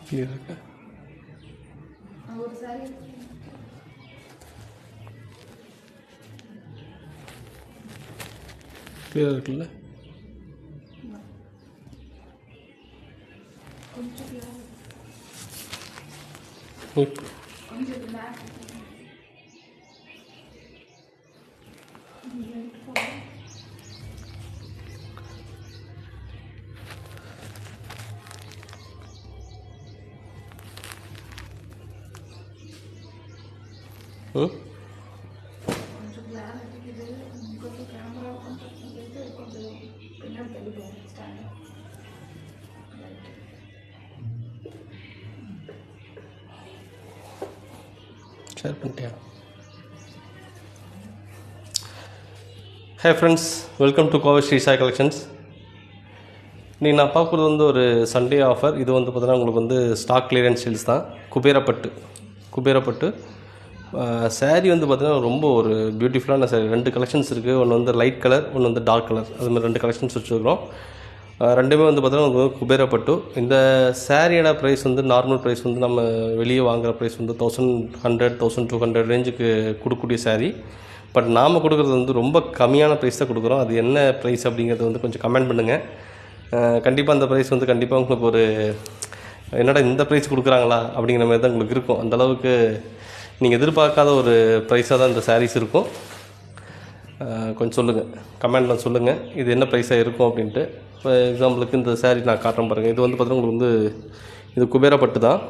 Clear இருக்கா? Clear இருக்குல்ல? Share பண்ணிட்டியா? Hey friends, welcome to Kovai Sri Sai collections. இன்றைக்கி நான் பார்க்குறது வந்து ஒரு சண்டே ஆஃபர். இது வந்து பார்த்தீங்கன்னா உங்களுக்கு வந்து ஸ்டாக் கிளியரன்ஸ் சேல்ஸ் தான். குபேரப்பட்டு சாரீ வந்து பார்த்தீங்கன்னா ரொம்ப ஒரு பியூட்டிஃபுல்லான சாரீ. 2 கலெக்ஷன்ஸ் இருக்குது. ஒன்று வந்து லைட் கலர், ஒன்று வந்து டார்க் கலர். அதுமாதிரி 2 கலெக்ஷன்ஸ் வச்சுருக்கிறோம். ரெண்டுமே வந்து பார்த்தீங்கன்னா உங்களுக்கு குபேரப்பட்டு. இந்த சாரியோட ப்ரைஸ் வந்து நார்மல் ப்ரைஸ் வந்து நம்ம வெளியே வாங்குகிற ப்ரைஸ் வந்து 1100 1200 ரேஞ்சுக்கு கொடுக்கக்கூடிய சாரீ. பட் நாம் கொடுக்குறது வந்து ரொம்ப கம்மியான ப்ரைஸ் தான் கொடுக்குறோம். அது என்ன ப்ரைஸ் அப்படிங்கிறது வந்து கொஞ்சம் கமெண்ட் பண்ணுங்கள். கண்டிப்பாக அந்த ப்ரைஸ் வந்து கண்டிப்பாக உங்களுக்கு ஒரு என்னடா இந்த ப்ரைஸ் கொடுக்குறாங்களா அப்படிங்கிற மாதிரி தான் உங்களுக்கு இருக்கும். அந்தளவுக்கு நீங்கள் எதிர்பார்க்காத ஒரு ப்ரைஸாக தான் இந்த சாரீஸ் இருக்கும். கொஞ்சம் சொல்லுங்கள், கமெண்டில் சொல்லுங்கள் இது என்ன ப்ரைஸாக இருக்கும் அப்படின்ட்டு. இப்போ எக்ஸாம்பிளுக்கு இந்த சாரீ நான் காட்டுறேன் பாருங்கள். இது வந்து பார்த்தீங்கன்னா உங்களுக்கு வந்து இது குபேரப்பட்டு தான்.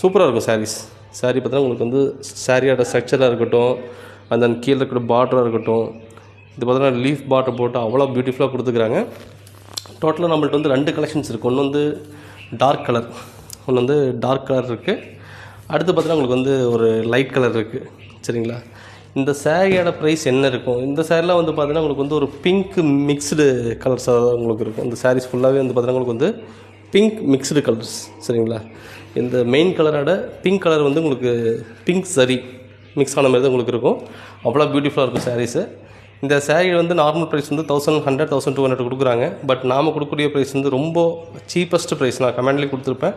சூப்பராக இருக்கும் சாரீ பார்த்தீங்கன்னா உங்களுக்கு வந்து சாரியோட ஸ்ட்ரக்சராக இருக்கட்டும், அந்த கீழே இருக்கிற பார்டராக இருக்கட்டும், இது பார்த்தீங்கன்னா லீஃப் பார்டர் போட்டு அவ்வளோ பியூட்டிஃபுல்லாக கொடுத்துக்கிறாங்க. டோட்டலாக நம்மள்ட்ட வந்து 2 கலெக்ஷன்ஸ் இருக்குது. ஒன்று வந்து டார்க் கலர், ஒன்று வந்து டார்க் கலர் இருக்குது. அடுத்து பார்த்தீங்கன்னா உங்களுக்கு வந்து ஒரு லைட் கலர் இருக்குது. சரிங்களா? இந்த சாரியோட ப்ரைஸ் என்ன இருக்கும்? இந்த சாரிலாம் வந்து பார்த்தீங்கன்னா உங்களுக்கு வந்து ஒரு பிங்க் மிக்ஸ்டு கலர்ஸாக தான் உங்களுக்கு இருக்கும். இந்த சாரீஸ் ஃபுல்லாகவே வந்து பார்த்தீங்கன்னா உங்களுக்கு வந்து பிங்க் மிக்ஸ்டு கலர்ஸ். சரிங்களா? இந்த மெயின் கலரோட பிங்க் கலர் வந்து உங்களுக்கு பிங்க் சரி மிக்ஸ் ஆன மாதிரி தான் உங்களுக்கு இருக்கும். அவ்வளோ பியூட்டிஃபுல்லாக இருக்கும் சாரீஸு. இந்த சாரீ வந்து நார்மல் ப்ரைஸ் வந்து 1100 1200 கொடுக்குறாங்க. பட் நாம் கொடுக்கக்கூடிய ப்ரைஸ் வந்து ரொம்ப சீப்பஸ்ட் ப்ரைஸ். நான் கமெண்ட்லேயே கொடுத்துருப்பேன்,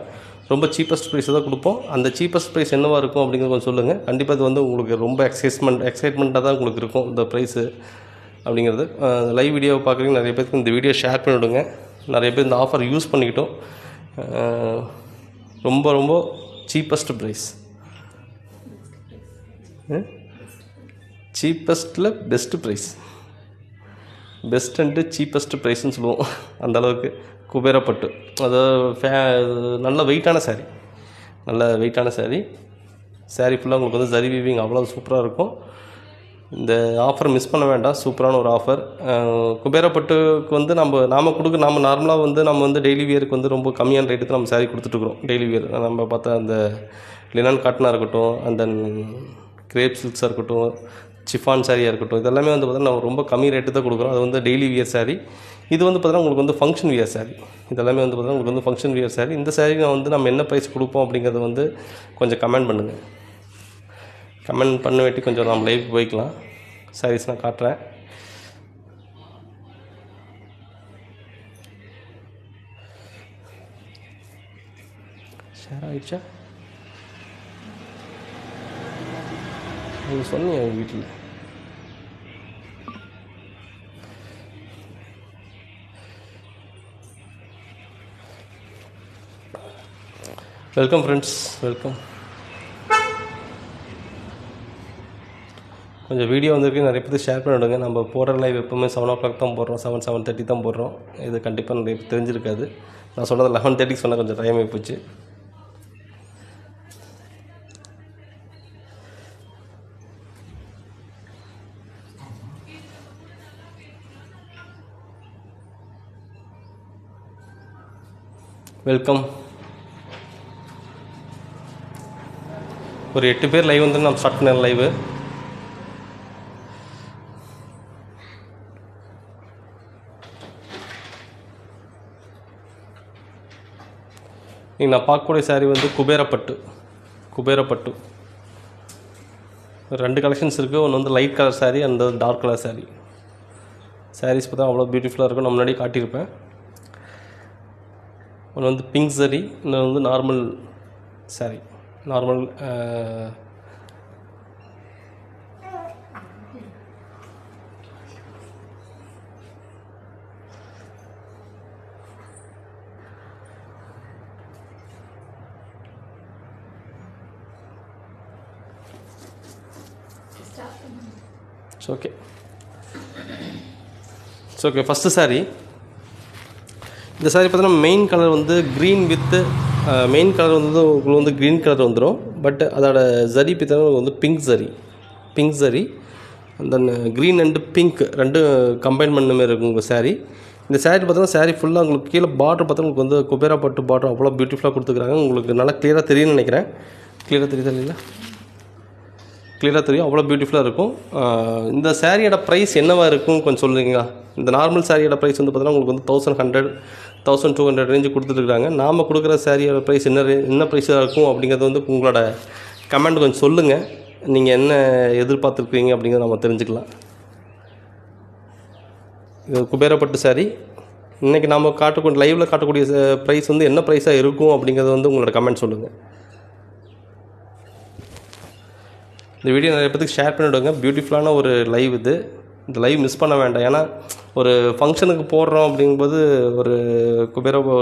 ரொம்ப சீப்பஸ்ட் ப்ரைஸை தான் கொடுப்போம். அந்த சீப்பஸ்ட் ப்ரைஸ் என்னவாக இருக்கும் அப்படிங்கிறது கொஞ்சம் சொல்லுங்கள். கண்டிப்பாக இது வந்து உங்களுக்கு ரொம்ப எக்ஸைட்மெண்ட்டாக தான் உங்களுக்கு இருக்கும் இந்த ப்ரைஸு அப்படிங்கிறது. லைவ் வீடியோவை பார்க்குறீங்க நிறைய பேருக்கு இந்த வீடியோ ஷேர் பண்ணிவிடுங்க. நிறைய பேர் இந்த ஆஃபர் யூஸ் பண்ணிக்கிட்டோம். ரொம்ப ரொம்ப சீப்பஸ்ட் ப்ரைஸ், சீப்பஸ்ட்டில் best price, best and cheapest ப்ரைஸ்ன்னு சொல்லுவோம். அந்தளவுக்கு குபேரப்பட்டு. அதாவது நல்ல வெயிட்டான சாரீ, நல்ல வெயிட்டான சாரீ ஃபுல்லாக உங்களுக்கு வந்து ஜரி வீவிங் அவ்வளோ சூப்பராக இருக்கும். இந்த ஆஃபர் மிஸ் பண்ண வேண்டாம். சூப்பரான ஒரு ஆஃபர். குபேரப்பட்டுக்கு வந்து நம்ம நார்மலாக வந்து நம்ம வந்து டெய்லி வியருக்கு வந்து ரொம்ப கம்மியான ரேட்டுக்கு நம்ம சாரீ கொடுத்துட்ருக்குறோம். டெய்லி வியர் நம்ம பார்த்தா அந்த லினன் காட்டனாக இருக்கட்டும், அந்த கிரேப் சில்க்ஸாக இருக்கட்டும், சிஃபான் சாரியாக இருக்கட்டும், இதெல்லாமே வந்து பார்த்தீங்கன்னா நம்ம ரொம்ப கம்மி ரேட்டு தான் கொடுக்குறோம். அது வந்து டெய்லி வியர் சாரீ. இது வந்து பார்த்தீங்கன்னா உங்களுக்கு வந்து ஃபங்க்ஷன் வியர் சாரீ. இதெல்லாமே வந்து பார்த்தீங்கன்னா உங்களுக்கு வந்து ஃபங்க்ஷன் வியர் சாரீ. இந்த சாரீ நான் வந்து நம்ம என்ன ப்ரைஸ் கொடுப்போம் அப்படிங்கிறத வந்து கொஞ்சம் கமெண்ட் பண்ணுங்கள். கமெண்ட் பண்ண வேட்டி கொஞ்சம் நம்ம லைவ் போய்க்கலாம். சாரீஸ் நான் காட்டுறேன். ஷேர் ஆகிடுச்சா? நீங்கள் சொன்னீங்க எங்கள் வீட்டில். Welcome friends, welcome. கொஞ்சம் வீடியோ வந்திருக்கு, நிறைய பேர் ஷேர் பண்ணிவிடுங்க. நம்ம போடுற லைவ் எப்போவுமே 7 o'clock தான் போடுறோம், 7:30 தான் போடுறோம். இது கண்டிப்பாக நிறைய பேர் தெரிஞ்சிருக்காது. நான் சொன்னது 11:30 சொன்னால் கொஞ்சம் டைம் ஆகிப்போச்சு. வெல்கம். ஒரு 8 பேர் லைவ் வந்து நம்ம ஸ்டார்ட் பண்ண லைவு. நீங்கள் நான் பார்க்கக்கூடிய சாரீ வந்து குபேரப்பட்டு. 2 கலெக்ஷன்ஸ் இருக்குது. ஒன்று வந்து லைட் கலர் சாரீ, அந்த டார்க் கலர் சாரீ. சாரீஸ் பார்த்தா அவ்வளோ பியூட்டிஃபுல்லாக இருக்கும். நான் முன்னாடி காட்டியிருப்பேன். ஒன்று வந்து பிங்க் சரி, இன்னொன்று வந்து normal sorry, normal okay. Okay, first sari. இந்த சாரீ பார்த்தீங்கன்னா மெயின் கலர் வந்து க்ரீன் வித்து மெயின் கலர் வந்து உங்களுக்கு வந்து க்ரீன் கலர் வந்துடும். பட் அதோட ஜரி பார்த்தீங்கன்னா வந்து pink zari then green and pink ரெண்டும் கம்பைன் பண்ண மாதிரி இருக்கும் உங்கள் சாரீ. இந்த சாரீ பார்த்தீங்கன்னா சாரீ ஃபுல்லாக உங்களுக்கு கீழே பார்டர் பார்த்தா உங்களுக்கு வந்து குபேரா பட்டு பார்டர் அவ்வளோ பியூட்டிஃபுல்லாக கொடுத்துருக்காங்க. உங்களுக்கு நல்லா கிளியராக தெரியும்னு நினைக்கிறேன். கிளியராக தெரியுதா இல்லைங்களா? கிளியராக தெரியும், அவ்வளோ பியூட்டிஃபுல்லாக இருக்கும். இந்த சாரியோட ப்ரைஸ் என்னவாக இருக்கும் கொஞ்சம் சொல்லுறீங்களா? இந்த நார்மல் சாரியோட ப்ரைஸ் வந்து பார்த்தீங்கன்னா உங்களுக்கு வந்து 1100 1200 ரேஞ்சு கொடுத்துட்ருக்காங்க. நாம் கொடுக்குற சாரியோட ப்ரைஸ் என்ன ப்ரைஸாக இருக்கும் அப்படிங்கிறது வந்து உங்களோட கமெண்ட் கொஞ்சம் சொல்லுங்கள். நீங்கள் என்ன எதிர்பார்த்துருக்கீங்க அப்படிங்கிறத நம்ம தெரிஞ்சுக்கலாம். இது குபேரப்பட்டு சாரி. இன்றைக்கி நாம் லைவில் காட்டக்கூடிய ப்ரைஸ் வந்து என்ன ப்ரைஸாக இருக்கும் அப்படிங்கிறது வந்து உங்களோட கமெண்ட் சொல்லுங்கள். இந்த வீடியோ நிறைய பேருக்கு ஷேர் பண்ணிவிடுங்க. பியூட்டிஃபுல்லான ஒரு லைவ் இது. இந்த லைவ் மிஸ் பண்ண வேண்டாம். ஏன்னா ஒரு ஃபங்க்ஷனுக்கு போடுறோம் அப்படிங்கும்போது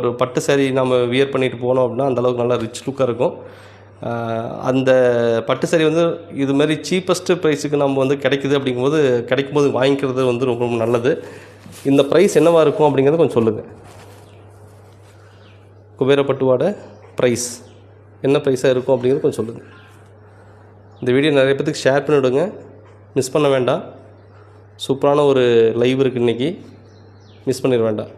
ஒரு பட்டு சாரீ நம்ம வியர் பண்ணிட்டு போனோம் அப்படின்னா அந்தளவுக்கு நல்லா ரிச் லுக்காக இருக்கும். அந்த பட்டு சாரீ வந்து இதுமாரி சீப்பஸ்ட்டு ப்ரைஸுக்கு நம்ம வந்து கிடைக்கும்போது வாங்கிக்கிறது வந்து ரொம்ப ரொம்ப நல்லது. இந்த ப்ரைஸ் என்னவாக இருக்கும் அப்படிங்கிறத கொஞ்சம் சொல்லுங்கள். குபேரப்பட்டுவோட ப்ரைஸ் என்ன ப்ரைஸாக இருக்கும் அப்படிங்கிறத கொஞ்சம் சொல்லுங்கள். இந்த வீடியோ நிறைய பேருக்கு ஷேர் பண்ணிவிடுங்க, மிஸ் பண்ண வேண்டாம். சூப்பரான ஒரு லைவ் இருக்குது இன்றைக்கி, மிஸ் பண்ணிட வேண்டாம்.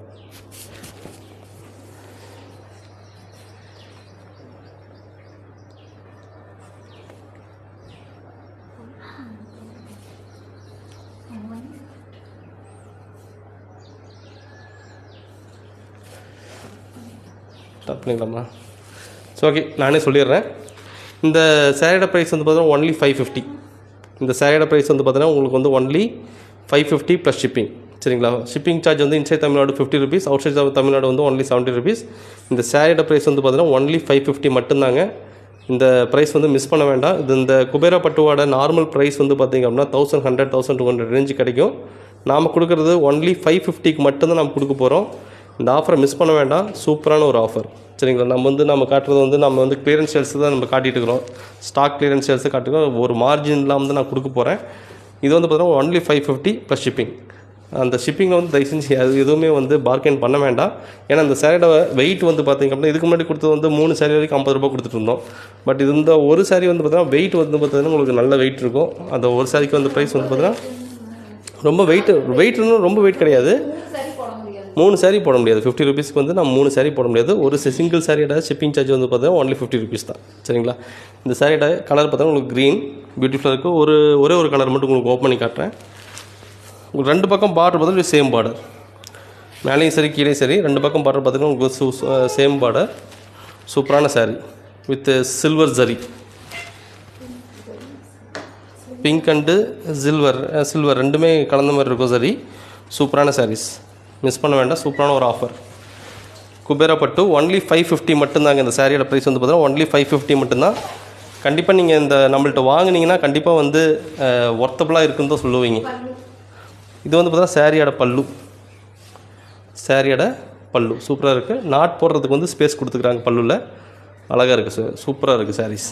ஸ்டார்ட் பண்ணிக்கலாமா? ஓகே, நானே சொல்லிடுறேன். இந்த சாரியோட ப்ரைஸ் வந்து பார்த்தீங்கன்னா ஒன்லி 550. இந்த சாரியோட ப்ரைஸ் வந்து பார்த்தீங்கன்னா உங்களுக்கு வந்து ஒன்லி 550 ப்ளஸ் ஷிப்பிங். சரிங்களா? ஷிப்பிங் சார்ஜ் வந்து inside Tamil Nadu 50 rupees, outside Tamil Nadu வந்து ஒன்லி 70 rupees. இந்த சாரியோட ப்ரைஸ் வந்து பார்த்தீங்கன்னா ஒன்லி 550 மட்டும்தாங்க. இந்த ப்ரைஸ் வந்து மிஸ் பண்ண வேண்டாம். இந்த குபேரா பட்டுவோட நார்மல் ப்ரைஸ் வந்து பார்த்திங்க அப்படின்னா 1100 1200 ரேஞ்சு கிடைக்கும். நாம் கொடுக்குறது ஒன்லி 550க்கு மட்டும்தான் நம்ம கொடுக்க போகிறோம். இந்த ஆஃபரை மிஸ் பண்ண வேண்டாம். சூப்பரான ஒரு ஆஃபர். சரிங்களா? நம்ம காட்டுறது வந்து நம்ம வந்து கிளியரன்ஸ் சேல்ஸ் தான் நம்ம காட்டிகிட்டு இருக்கிறோம். ஸ்டாக் கிளியரன்ஸ் சேல்ஸை காட்டிக்கிறோம். ஒரு மார்ஜின் இல்லாமல் தான் நான் கொடுக்க போகிறேன். இது வந்து பார்த்தீங்கன்னா ஒன்லி 550 ப்ளஸ் ஷிப்பிங். அந்த ஷிப்பிங்கில் வந்து தயவு செஞ்சு அது எதுவுமே வந்து பார்கெயின் பண்ண வேண்டாம். ஏன்னா இந்த சாரியோட வெயிட் வந்து பார்த்திங்க அப்படின்னா இதுக்கு முன்னாடி கொடுத்தது வந்து 3 சாரி வரைக்கும் 50 ரூபா கொடுத்துட்டு இருந்தோம். பட் இது இந்த ஒரு சாரி வந்து பார்த்தீங்கன்னா வெயிட் வந்து பார்த்தீங்கன்னா உங்களுக்கு நல்ல வெயிட் இருக்கும். அந்த ஒரு சாரிக்கு வந்து ப்ரைஸ் வந்து பார்த்தீங்கன்னா ரொம்ப வெயிட்னு ரொம்ப வெயிட் கிடையாது. 3 சாரீ போட முடியாது. 50 rupeesக்கு வந்து நம்ம 3 சாரீ போட முடியாது. ஒரு சிங்கிள் சாரியோட ஷிப்பிங் சார்ஜ் வந்து பார்த்தீங்கன்னா ஒன்லி 50 rupees தான். சரிங்களா? இந்த சாரியோட கலர் பார்த்தீங்கன்னா உங்களுக்கு க்ரீன் பியூட்டிஃபுல்லாக இருக்குது. ஒரே ஒரு கலர் மட்டும் உங்களுக்கு ஓப்பன் பண்ணி காட்டுறேன். உங்களுக்கு 2 பக்கம் பார்டர் பார்த்தீங்கன்னா சேம் பார்டர், மேலேயும் சரி கீழேயும் சரி 2 பக்கம் பார்டர் பார்த்தீங்கன்னா உங்களுக்கு சேம் பார்டர். சூப்பரான sari with silver zari, pink and silver ரெண்டுமே கலந்த மாதிரி இருக்கும் சரி. சூப்பரான சாரீஸ், மிஸ் பண்ண வேண்டாம். சூப்பரான ஒரு ஆஃபர். குபேரா பட்டு ஒன்லி 550 மட்டும்தாங்க. இந்த சாரியோட ப்ரைஸ் வந்து பார்த்தீங்கன்னா ஒன்லி 550 மட்டும்தான். கண்டிப்பாக நீங்கள் இந்த நம்மள்ட்ட வாங்கினீங்கன்னா கண்டிப்பாக வந்து ஒர்த்தபுளாக இருக்குன்னு தான் சொல்லுவீங்க. இது வந்து பார்த்தீங்கன்னா சாரியோட பல்லு சூப்பராக இருக்குது. நாட் போடுறதுக்கு வந்து ஸ்பேஸ் கொடுத்துக்கிறாங்க பல்லுவில். அழகாக இருக்குது, சூப்பராக இருக்குது சாரீஸ்.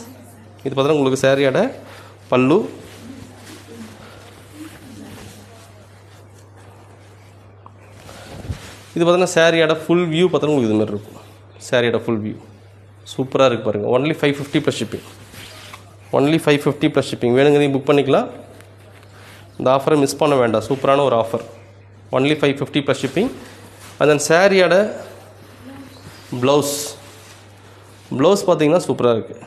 இது பார்த்தீங்கன்னா உங்களுக்கு சாரியோட பல்லு. இது பார்த்தீங்கன்னா சாரியோட ஃபுல் வியூ பார்த்தீங்கன்னா உங்களுக்கு இதுமாதிரி இருக்கும். சாரியோட ஃபுல் வியூ சூப்பராக இருக்குது பாருங்கள். Only 550 plus shipping. Only 550 plus shipping. வேணுங்கிறதையும் புக் பண்ணிக்கலாம். இந்த ஆஃபரை மிஸ் பண்ண வேண்டாம். சூப்பரான ஒரு offer. Only 550 plus shipping. And then சாரியோட ப்ளவுஸ் பார்த்தீங்கன்னா சூப்பராக இருக்குது.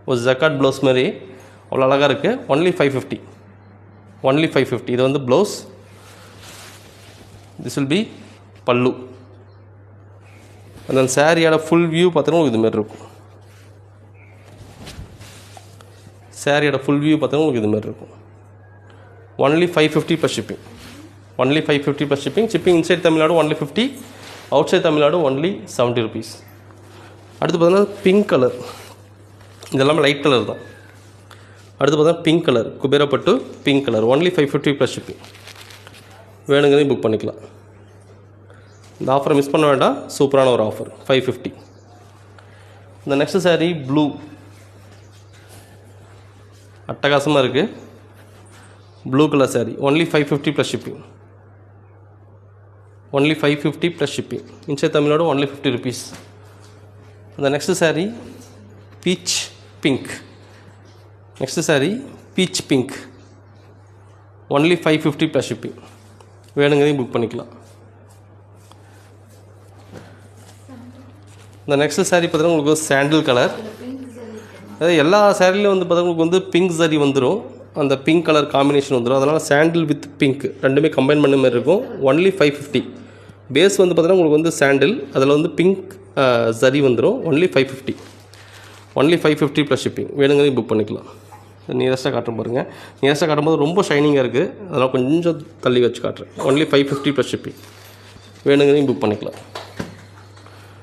ஒரு ஜக்காட் ப்ளவுஸ் மாதிரி அவ்வளோ அழகாக இருக்குது. ஒன்லி 550. ஒன்லி 550. இது வந்து ப்ளவுஸ். திஸ் வில் பி பல்லு. அந்த சாரியோட ஃபுல் வியூ பார்த்தீங்கன்னா இதுமாரி இருக்கும். சாரியோட ஃபுல் வியூ பார்த்தீங்கன்னா உங்களுக்கு இதுமாரி இருக்கும். Only 550 plus shipping. Only 550 plus shipping. Shipping inside Tamil Nadu only 50, outside Tamil Nadu only 70 rupees. அடுத்து பார்த்தீங்கன்னா பிங்க் கலர், இதெல்லாமே லைட் கலர் தான். அடுத்து பார்த்தீங்கன்னா பிங்க் கலர், குபேரப்பட்டு pink colour only 550 plus shipping. வேணுங்கிறதையும் புக் பண்ணிக்கலாம். இந்த ஆஃபரை மிஸ் பண்ண வேண்டாம், சூப்பரான ஒரு ஆஃபர் 550. இந்த நெக்ஸ்ட் சாரீ ப்ளூ, அட்டகாசமாக இருக்குது. Blue colour sari only 550 plus shipping. Only 550 plus shipping. Inside Tamil Nadu only 50 rupees. இந்த next sari peach pink. Next sari peach pink only 550 plus shipping. வேணுங்கிறதையும் புக் பண்ணிக்கலாம். இந்த நெக்ஸ்ட் சாரீ பார்த்தீங்கன்னா உங்களுக்கு சாண்டில் கலர். அதாவது எல்லா சாரிலையும் வந்து பார்த்தீங்கன்னா உங்களுக்கு வந்து பிங்க் சாரீ வந்துடும், அந்த பிங்க் கலர் காம்பினேஷன் வந்துடும். அதனால் சாண்டில் வித் பிங்க் ரெண்டுமே கம்பைன் பண்ண மாதிரி இருக்கும். ஒன்லி 550. பேஸ் வந்து பார்த்தீங்கன்னா உங்களுக்கு வந்து சாண்டில், அதில் வந்து பிங்க் சரி வந்துடும். ஒன்லி 550. Only 550 plus shipping. வேணுங்கிறதையும் புக் பண்ணிக்கலாம். நியரஸ்ட்டாக காட்டுறேன் பாருங்கள். நியரஸ்ட்டாக காட்டும்போது ரொம்ப ஷைனிங்காக இருக்குது, அதனால் கொஞ்சம் தள்ளி வச்சு காட்டுறேன். Only 550 plus shipping. வேணுங்கிறதையும் புக் பண்ணிக்கலாம்.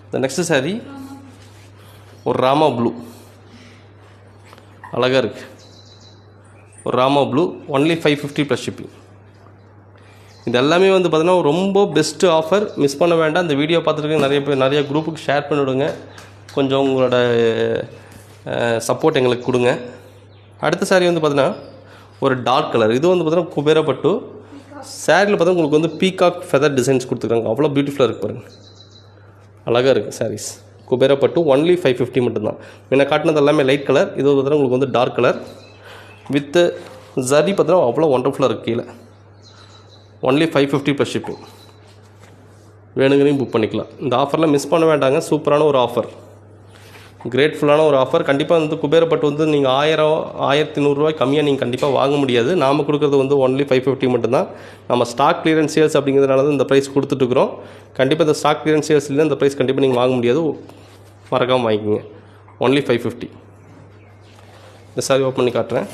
இந்த நெக்ஸ்ட் சாரீ ஒரு ராமா ப்ளூ, அழகாக இருக்குது. ஒரு Rama blue only 550 plus shipping. இது எல்லாமே வந்து பார்த்தீங்கன்னா ரொம்ப பெஸ்ட்டு ஆஃபர், மிஸ் பண்ண வேண்டாம். இந்த வீடியோ பார்த்துட்டு நிறைய பேர் நிறைய குரூப்புக்கு ஷேர் பண்ணிவிடுங்க. கொஞ்சம் உங்களோட சப்போர்ட் எங்களுக்கு கொடுங்க. அடுத்த சாரீ வந்து பார்த்தீங்கன்னா ஒரு டார்க் கலர். இது வந்து பார்த்தீங்கன்னா குபேரப்பட்டு சாரியில் பார்த்தா உங்களுக்கு வந்து பீகாக் ஃபெதர் டிசைன்ஸ் கொடுத்துருக்காங்க. அவ்வளோ பியூட்டிஃபுல்லாக இருக்குது பாருங்கள், அழகாக இருக்குது சாரீஸ். குபேரப்பட்டு ஒன்லி 550 மட்டும்தான். முன்ன காட்டினது எல்லாமே லைட் கலர், இது பார்த்தீங்கன்னா உங்களுக்கு வந்து டார்க் கலர் வித்து ஜரி பார்த்தீங்கன்னா அவ்வளோ ஒண்டர்ஃபுல்லாக இருக்குது. கீழே ஒன்லி 550 ப்ளஸ் ஷிப்பிங். வேணுங்கிறதையும் புக் பண்ணிக்கலாம். இந்த ஆஃபர்லாம் மிஸ் பண்ண வேண்டாங்க, சூப்பரான ஒரு ஆஃபர், கிரேட்ஃபுல்லான ஒரு ஆஃபர். கண்டிப்பாக வந்து குபேரப்பட்டு வந்து நீங்கள் 1100 ரூபாய் கம்மியாக நீங்கள் கண்டிப்பாக வாங்க முடியாது. நாம் கொடுக்குறது வந்து ஒன்லி 550 மட்டும்தான். நம்ம ஸ்டாக் கிளியரன்ஸ் சேல்ஸ் அப்படிங்கிறதுனால தான் இந்த ப்ரைஸ் கொடுத்துட்ருக்குறோம். கண்டிப்பாக இந்த ஸ்டாக் கிளியரன்ஸ் சேல்ஸ் இல்லை, இந்த ப்ரைஸ் கண்டிப்பாக நீங்கள் வாங்க முடியாது. மறக்காமல் வாங்கிக்கோங்க. ஒன்லி 550. இந்த சாரி ஓப்பன் பண்ணி காட்டுறேன்.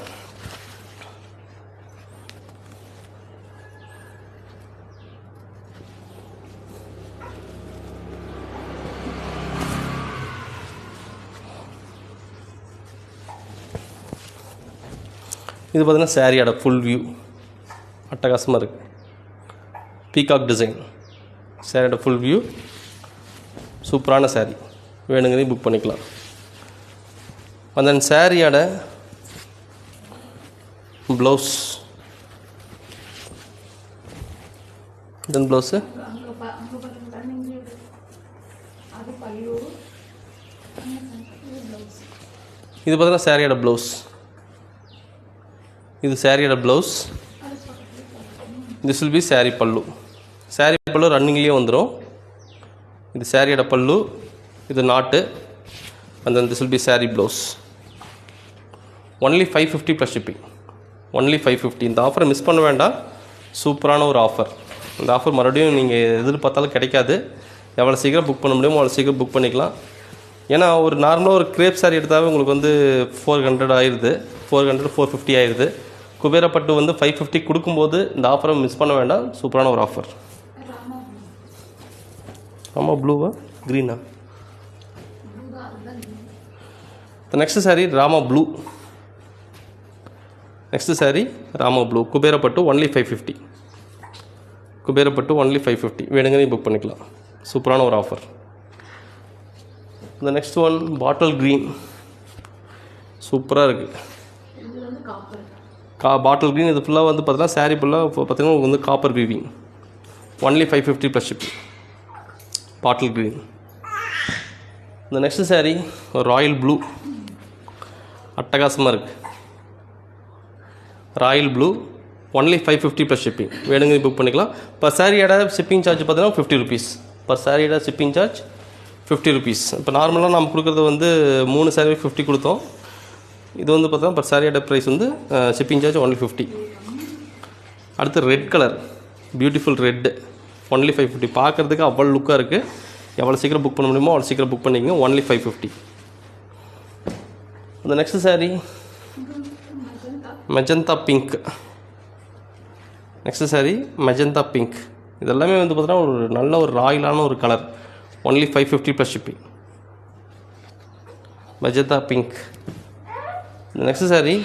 இது பார்த்தீங்கன்னா சாரியோட ஃபுல் வியூ அட்டகாசமாக இருக்குது. பீகாக் டிசைன் சாரியோட ஃபுல் வியூ, சூப்பரான சாரீ. வேணுங்கிறதையும் புக் பண்ணிக்கலாம். அந்த சாரியோட ப்ளவுஸ், தென் ப்ளவுஸு இது பார்த்தீங்கன்னா சாரியோட ப்ளவுஸ். இது சாரியோட blouse. This will be sari பல்லு. சாரீ பல்லு ரன்னிங்லேயே வந்துடும். இது சாரியோட பல்லு, இது நாட்டு. And then this will be sari blouse. Only 550 plus shipping. Only 550. இந்த ஆஃபரை மிஸ் பண்ண வேண்டாம், சூப்பரான ஒரு ஆஃபர். இந்த ஆஃபர் மறுபடியும் நீங்கள் எதிர்பார்த்தாலும் கிடைக்காது. எவ்வளோ சீக்கிரம் புக் பண்ண முடியுமோ அவ்வளோ சீக்கிரம் புக் பண்ணிக்கலாம். ஏன்னா ஒரு நார்மலாக ஒரு கிரேப் சாரீ எடுத்தாவே உங்களுக்கு வந்து 400 ஆயிடுது, 400 450 ஆயிடுது. குபேரப்பட்டு வந்து 550 கொடுக்கும்போது இந்த ஆஃபரை மிஸ் பண்ண வேண்டாம், சூப்பரான ஒரு ஆஃபர். ஆமாம், ப்ளூவா க்ரீனா? Next sari Rama blue. Next sari Rama blue, குபேரப்பட்டு ஒன்லி 550. குபேரப்பட்டு ஒன்லி 550. வேணுங்கிறதையும் புக் பண்ணிக்கலாம். சூப்பரான ஒரு ஆஃபர். இந்த நெக்ஸ்ட் ஒன் பாட்டில் க்ரீன், சூப்பராக இருக்குது. Bottle green. இது ஃபுல்லாக வந்து பார்த்தீங்கன்னா சாரீ ஃபுல்லாக பார்த்தீங்கன்னா உங்களுக்கு வந்து copper weaving. Only 550 plus shipping. Bottle green. இந்த நெக்ஸ்ட் சாரீ ராயல் ப்ளூ, அட்டகாசமாக இருக்குது. Royal blue only 550 plus shipping. வேணுங்க புக் பண்ணிக்கலாம். இப்போ சாரியோட ஷிப்பிங் சார்ஜ் பார்த்தீங்கன்னா 50 rupees. இப்போ சாரியோட ஷிப்பிங் சார்ஜ் 50 rupees. இப்போ நார்மலாக நம்ம கொடுக்குறது வந்து 3 சாரீ 50 கொடுத்தோம். இது வந்து பார்த்தோன்னா இப்போ சாரியோட ப்ரைஸ் வந்து ஷிப்பிங் சார்ஜ் ஒன்லி 50. அடுத்து red colour, beautiful red, only 550. பார்க்குறதுக்கு அவ்வளோ லுக்காக இருக்குது. எவ்வளோ சீக்கிரம் புக் பண்ண முடியுமோ அவ்வளோ சீக்கிரம் புக் பண்ணிக்கங்க. ஒன்லி 550. அந்த next sari magenta pink. Next sari magenta pink இதெல்லாமே வந்து பார்த்தீங்கன்னா ஒரு நல்ல ஒரு ராயலான ஒரு colour. Only 550 plus shipping. Magenta pink. Next sari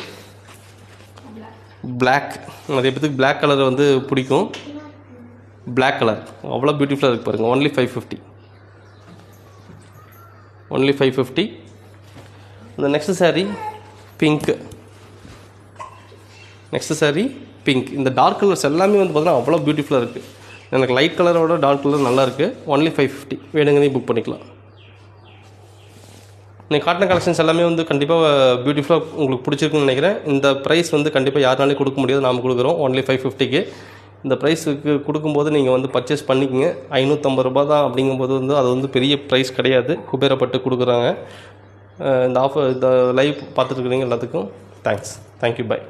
black. நிறைய பேருக்கு பிளாக் கலர் வந்து பிடிக்கும். பிளாக் கலர் அவ்வளோ பியூட்டிஃபுல்லாக இருக்குது பாருங்கள். ஒன்லி 550. ஒன்லி 550. இந்த next sorry pink. Next sorry pink. இந்த டார்க் கலர்ஸ் எல்லாமே வந்து பார்த்தீங்கன்னா அவ்வளோ பியூட்டிஃபுல்லாக இருக்குது. எனக்கு லைட் கலரோட டார்க் கலர் நல்லாயிருக்கு. ஒன்லி 550. வேணுங்கிறதையும் புக் பண்ணிக்கலாம். நீங்கள் காட்டின கலெக்ஷன்ஸ் எல்லாமே வந்து கண்டிப்பாக பியூட்டிஃபுல்லாக உங்களுக்கு பிடிச்சிருக்குன்னு நினைக்கிறேன். இந்த ப்ரைஸ் வந்து கண்டிப்பாக யாருனாலையும் கொடுக்க முடியாது, நாம் கொடுக்குறோம். ஒன்லி 550க்கு இந்த ப்ரைஸுக்கு கொடுக்கும்போது நீங்கள் வந்து பர்ச்சேஸ் பண்ணிக்கோங்க. 550 ரூபா தான் அப்படிங்கும்போது வந்து அது வந்து பெரிய ப்ரைஸ் கிடையாது. குபேரப்பட்டு கொடுக்குறாங்க. இந்த ஆஃபர், இந்த லைவ் பார்த்துட்டு இருக்கிறீங்க எல்லாத்துக்கும் தேங்க்ஸ். தேங்க்யூ. பை.